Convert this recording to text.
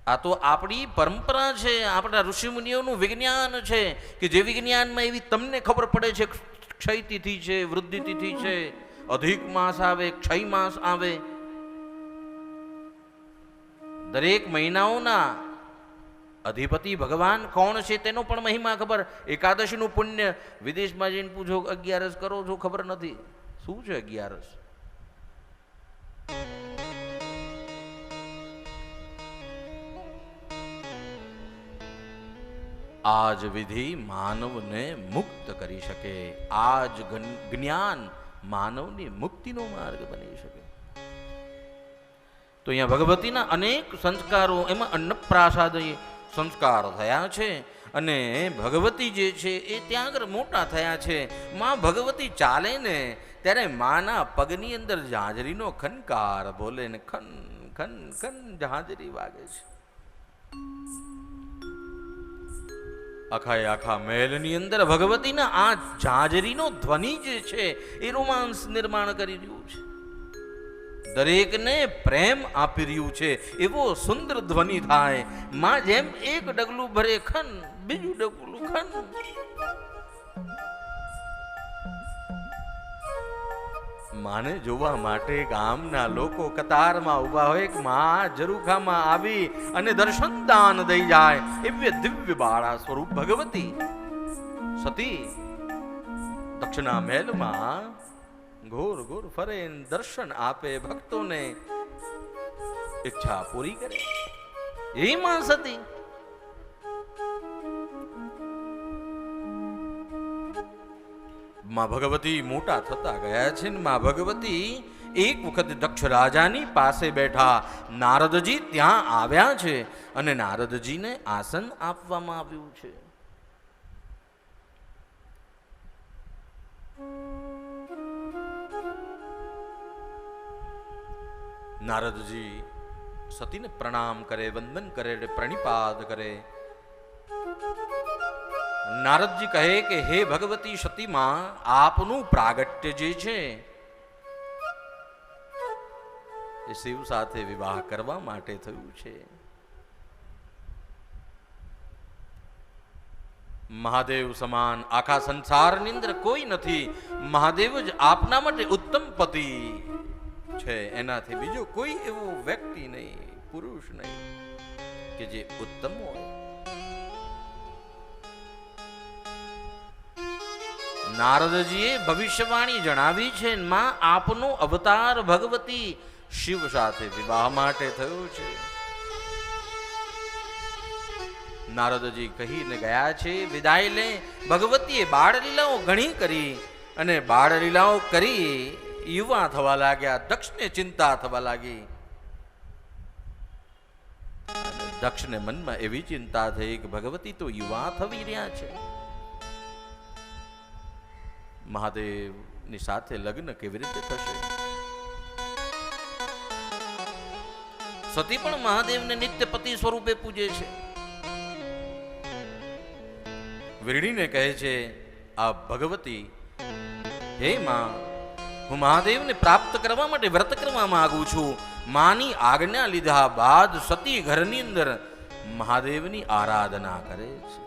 આ તો આપણી પરંપરા છે, આપણા ઋષિમુનિઓનું વિજ્ઞાન છે કે જે વિજ્ઞાનમાં એવી તમને ખબર પડે છે ક્ષય તિથિ છે, વૃદ્ધિ તિથિ છે, અધિક માસ આવે, ક્ષય માસ આવે, દરેક મહિનાઓના અધિપતિ ભગવાન કોણ છે તેનો પણ મહિમા ખબર. એકાદશીનું પુણ્ય વિદેશમાં જઈને પૂછો, 11 કરો છો, ખબર નથી શું છે 11. આજ વિધિ માનવને મુક્ત કરી શકે, આજ જ્ઞાન માનવની મુક્તિનો માર્ગ બની શકે. તો અહીંયા ભગવતીના અનેક સંસ્કારો, એમાં અન્નપ્રાસાદ સંસ્કાર થયા છે અને ભગવતી જે છે એ ત્યાં આગળ મોટા થયા છે. માં ભગવતી ચાલે ને ત્યારે માના પગની અંદર ઝાંઝરીનો ખનકાર બોલે ને ખન ખન ખન ઝાંઝરી વાગે છે. આખા મહેલની અંદર ભગવતીના આ ઝાંઝરીનો ધ્વનિ જે છે એ રોમાંસ નિર્માણ કરી રહ્યું છે, દરેકને પ્રેમ આપી રહ્યું છે. એવો સુંદર ધ્વનિ થાય. માં જેમ એક ડગલું ભરે ખન, બીજું ડગલું ખન. માને જોવા માટે ગામના લોકો કતારમાં ઊભા હોય કે માં ઝરૂખામાં આવી અને દર્શન દાન દઈ જાય. એવી દિવ્ય બાળા સ્વરૂપ ભગવતી સતી દક્ષિણા મહેલમાં ઘોર ઘોર ફરે, દર્શન આપે, ભક્તોને ઈચ્છા પૂરી કરે. એ માં સતી માં ભગવતી મોટા થતા ગયા છે ને માં ભગવતી એક વખત દક્ષ રાજાની પાસે બેઠા. નારદજી ત્યાં આવ્યા છે અને નારદજીને આસન આપવામાં આવ્યું છે. નારદજી સતીને પ્રણામ કરે, વંદન કરે, પ્રણિપાત કરે. નારદજી કહે કે હે ભગવતી સતીમાં, આપનું પ્રાગટ્ય જે છે એ શિવ સાથે વિવાહ કરવા માટે થયું છે. મહાદેવ સમાન આખા સંસારની અંદર કોઈ નથી. મહાદેવ જ આપના માટે ઉત્તમ પતિ છે, એનાથી બીજો કોઈ એવો વ્યક્તિ નહીં, પુરુષ નહીં કે જે ઉત્તમ હોય. નારદજીએ ભવિષ્યવાણી જણાવી છે, માં આપનો અવતાર ભગવતી શિવ સાથે વિવાહ માટે થયો છે. નારદજી કહીને ગયા છે વિદાય લે. ભગવતીએ બાળલીલાઓ ઘણી કરી અને બાળલીલાઓ કરી યુવા થવા લાગ્યા. દક્ષને ચિંતા થવા લાગી. દક્ષને મનમાં એવી ચિંતા થઈ કે ભગવતી તો યુવા થવી રહ્યા છે, મહાદેવની સાથે લગ્ન કેવી રીતે થશે? સતી પણ મહાદેવને નિત્ય પતિ સ્વરૂપે પૂજે છે. વીરડીને કહે છે આ ભગવતી, હે માં, હું મહાદેવને પ્રાપ્ત કરવા માટે વ્રત કરવા માંગુ છું. માની આજ્ઞા લીધા બાદ સતી ઘરની અંદર મહાદેવની આરાધના કરે છે.